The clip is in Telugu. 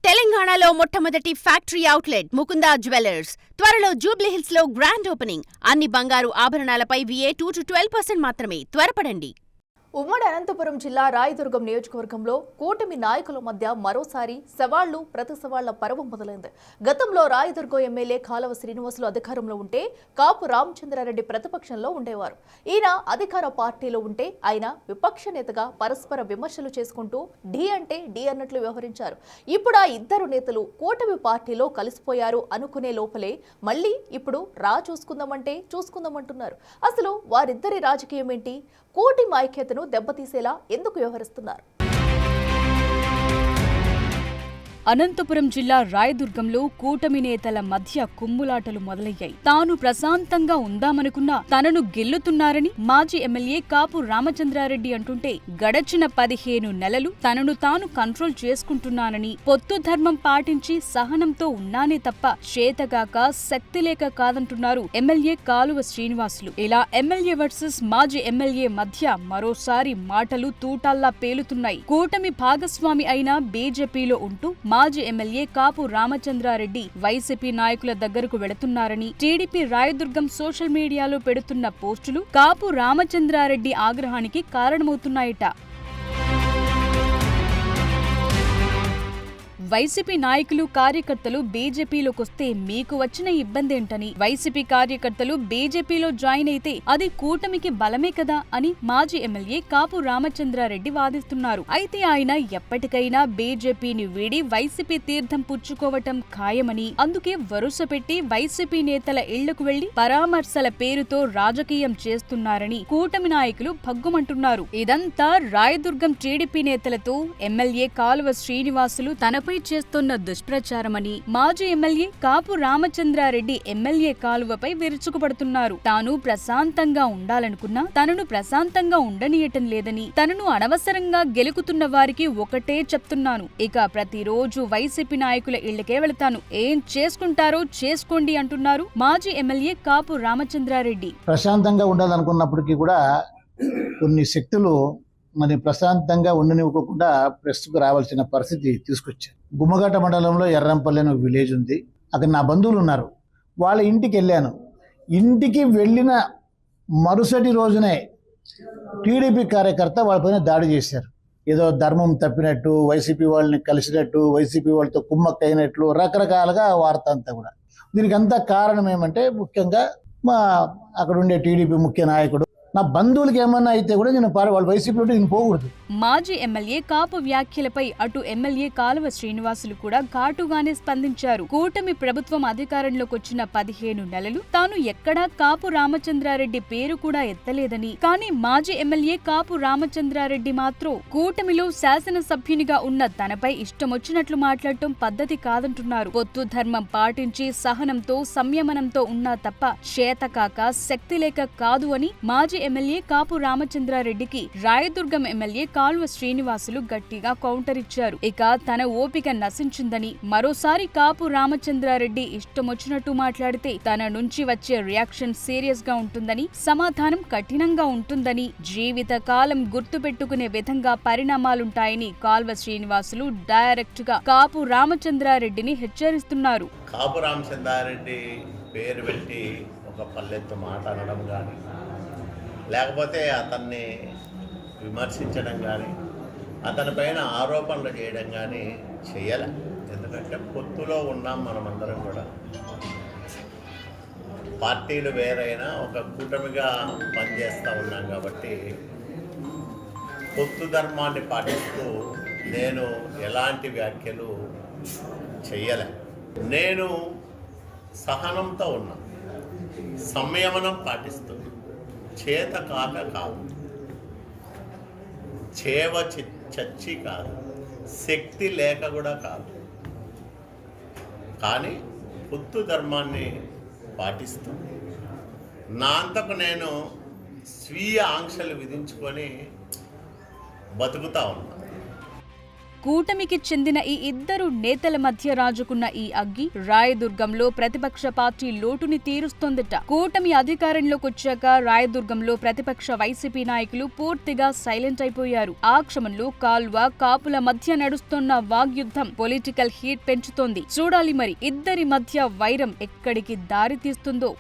తెలంగాణలో మొట్టమొదటి ఫ్యాక్టరీ అవుట్లెట్ ముకుందా జ్యువెలర్స్ త్వరలో జూబ్లీహిల్స్ లో గ్రాండ్ ఓపెనింగ్. అన్ని బంగారు ఆభరణాలపై VA 2-12% మాత్రమే. త్వరపడండి. ఉమ్మడి అనంతపురం జిల్లా రాయదుర్గం నియోజకవర్గంలో కూటమి నాయకుల మధ్య మరోసారి సవాళ్లు ప్రతి సవాళ్ల పర్వం మొదలైంది. గతంలో రాయదుర్గం ఎమ్మెల్యే కాలవ శ్రీనివాసులు అధికారంలో ఉంటే కాపు రామచంద్రారెడ్డి ప్రతిపక్షంలో ఉండేవారు. ఈయన అధికార పార్టీలో ఉంటే ఆయన విపక్ష నేతగా పరస్పర విమర్శలు చేసుకుంటూ ఢీ అంటే ఢీ అన్నట్లు వ్యవహరించారు. ఇప్పుడు ఆ ఇద్దరు నేతలు కూటమి పార్టీలో కలిసిపోయారు అనుకునే లోపలే మళ్ళీ ఇప్పుడు చూసుకుందామంటే చూసుకుందామంటున్నారు. అసలు వారిద్దరి రాజకీయం ఏంటి? కూటమి ఐక్యతను దెబ్బతీసేలా ఎందుకు వ్యవహరిస్తున్నారు? అనంతపురం జిల్లా రాయదుర్గంలో కూటమి నేతల మధ్య కుమ్ములాటలు మొదలయ్యాయి. తాను ప్రశాంతంగా ఉందామనుకున్నా తనను గెల్లుతున్నారని మాజీ ఎమ్మెల్యే కాపు రామచంద్రారెడ్డి అంటుంటే, గడచిన 15 నెలలు తనను తాను కంట్రోల్ చేసుకుంటున్నానని, పొత్తు ధర్మం పాటించి సహనంతో ఉన్నానే తప్ప చేతగాక శక్తి లేక కాదంటున్నారు ఎమ్మెల్యే కాలువ శ్రీనివాసులు. ఇలా ఎమ్మెల్యే వర్సెస్ మాజీ ఎమ్మెల్యే మధ్య మరోసారి మాటలు తూటాల్లా పేలుతున్నాయి. కూటమి భాగస్వామి అయిన బీజేపీలో ఉంటూ మాజీ ఎమ్మెల్యే కాపు రామచంద్రారెడ్డి వైసీపీ నాయకుల దగ్గరకు వెళుతున్నారని టీడీపీ రాయదుర్గం సోషల్ మీడియాలో పెడుతున్న పోస్టులు కాపు రామచంద్రారెడ్డి ఆగ్రహానికి కారణమవుతున్నాయట. వైసీపీ నాయకులు కార్యకర్తలు బీజేపీలోకొస్తే మీకు వచ్చిన ఇబ్బందేంటని, వైసీపీ కార్యకర్తలు బీజేపీలో జాయిన్ అయితే అది కూటమికి బలమే కదా అని మాజీ ఎమ్మెల్యే కాపు రామచంద్రారెడ్డి వాదిస్తున్నారు. అయితే ఆయన ఎప్పటికైనా బీజేపీని వీడి వైసీపీ తీర్థం పుచ్చుకోవటం ఖాయమని, అందుకే వరుస పెట్టి వైసీపీ నేతల ఇళ్లకు వెళ్లి పరామర్శల పేరుతో రాజకీయం చేస్తున్నారని కూటమి నాయకులు భగ్గుమంటున్నారు. ఇదంతా రాయదుర్గం టీడీపీ నేతలతో ఎమ్మెల్యే కాలువ శ్రీనివాసులు తనపై చేస్తున్న దుష్ప్రచారమని మాజీ ఎమ్మెల్యే కాపు రామచంద్రారెడ్డి ఎమ్మెల్యే కాలువపై విరుచుకుపడుతున్నారు. తాను ప్రశాంతంగా ఉండాలనుకున్నా తనను ప్రశాంతంగా ఉండనీయటం లేదని, తనను అనవసరంగా గెలుకుతున్న వారికి ఒకటే చెప్తున్నాను, ఇక ప్రతిరోజు వైసీపీ నాయకుల ఇళ్లకే వెళతాను, ఏం చేసుకుంటారో చేసుకోండి అంటున్నారు మాజీ ఎమ్మెల్యే కాపు రామచంద్రారెడ్డి. ప్రశాంతంగా ఉండాలనుకున్నప్పటికీ కూడా కొన్ని శక్తులు మరి ప్రశాంతంగా ఉండనివ్వకుండా ప్రెస్కు రావాల్సిన పరిస్థితి తీసుకొచ్చారు. గుమ్మఘట్ట మండలంలో ఎర్రంపల్లి అనే విలేజ్ ఉంది. అక్కడ నా బంధువులు ఉన్నారు. వాళ్ళ ఇంటికి వెళ్ళాను. ఇంటికి వెళ్ళిన మరుసటి రోజునే టీడీపీ కార్యకర్త వాళ్ళపైన దాడి చేశారు. ఏదో ధర్మం తప్పినట్టు, వైసీపీ వాళ్ళని కలిసినట్టు, వైసీపీ వాళ్ళతో కుమ్మక్కైనట్లు రకరకాలుగా వార్త అంతా కూడా. దీనికి అంతా కారణం ఏమంటే ముఖ్యంగా మా అక్కడ ఉండే టీడీపీ ముఖ్య నాయకుడు, నా బంధువులకి ఏమన్నా అయితే కూడా నేను వాళ్ళు వైసీపీలో నేను పోకూడదు. మాజీ ఎమ్మెల్యే కాపు వ్యాఖ్యలపై అటు ఎమ్మెల్యే కాలువ శ్రీనివాసులు కూడా ఘాటుగానే స్పందించారు. కూటమి ప్రభుత్వం అధికారంలోకి వచ్చిన 15 నెలలు తాను ఎక్కడా కాపు రామచంద్రారెడ్డి పేరు కూడా ఎత్తలేదని, కానీ మాజీ ఎమ్మెల్యే కాపు రామచంద్రారెడ్డి మాత్రం కూటమిలో శాసనసభ్యునిగా ఉన్న తనపై ఇష్టమొచ్చినట్లు మాట్లాడటం పద్ధతి కాదంటున్నారు. పొత్తు ధర్మం పాటించి సహనంతో సంయమనంతో ఉన్నా తప్ప చేతకాక శక్తి లేక కాదు అని మాజీ ఎమ్మెల్యే కాపు రామచంద్రారెడ్డికి రాయదుర్గం ఎమ్మెల్యే కాలువ శ్రీనివాసులు గట్టిగా కౌంటర్ ఇచ్చారు. ఇక తన ఓపిక నశించిందని, మరోసారి కాపు రామచంద్రారెడ్డి ఇష్టమొచ్చినట్టు మాట్లాడితే తన నుంచి వచ్చే రియాక్షన్ సీరియస్ గా ఉంటుందని, సమాధానం కఠినంగా ఉంటుందని, జీవిత కాలం గుర్తుపెట్టుకునే విధంగా పరిణామాలుంటాయని కాలువ శ్రీనివాసులు డైరెక్ట్ గా కాపు రామచంద్రారెడ్డిని హెచ్చరిస్తున్నారు. కాపు రామచంద్రారెడ్డి పేరు పెట్టి ఒక పల్లెత్తు మాట అనడం కానీ, లేకపోతే అతన్ని విమర్శించడం కానీ, అతనిపైన ఆరోపణలు చేయడం కానీ చేయలే. ఎందుకంటే పొత్తులో ఉన్నాం మనమందరం కూడా. పార్టీలు వేరైనా ఒక కూటమిగా పనిచేస్తూ ఉన్నాం కాబట్టి పొత్తు ధర్మాన్ని పాటిస్తూ నేను ఎలాంటి వ్యాఖ్యలు చెయ్యలే. నేను సహనంతో ఉన్నా, సంయమనం పాటిస్తూ, చేత కాక కాదు, చేవ చచ్చి కాదు, శక్తి లేక కూడా కాదు, కానీ పొత్తు ధర్మాన్ని పాటిస్తూ నా అంతకు నేను స్వీయ ఆంక్షలు విధించుకొని బతుకుతా ఉన్నా. కూటమికి చెందిన ఈ ఇద్దరు నేతల మధ్య రాజుకున్న ఈ అగ్గి రాయదుర్గంలో ప్రతిపక్ష పార్టీ లోటుని తీరుస్తోందట. కూటమి అధికారంలోకి వచ్చాక రాయదుర్గంలో ప్రతిపక్ష వైసీపీ నాయకులు పూర్తిగా సైలెంట్ అయిపోయారు. ఆ క్షమంలో కాల్వ కాపుల మధ్య నడుస్తున్న వాగ్యుద్ధం పొలిటికల్ హీట్ పెంచుతోంది. చూడాలి మరి ఇద్దరి మధ్య వైరం ఎక్కడికి దారి తీస్తుందో.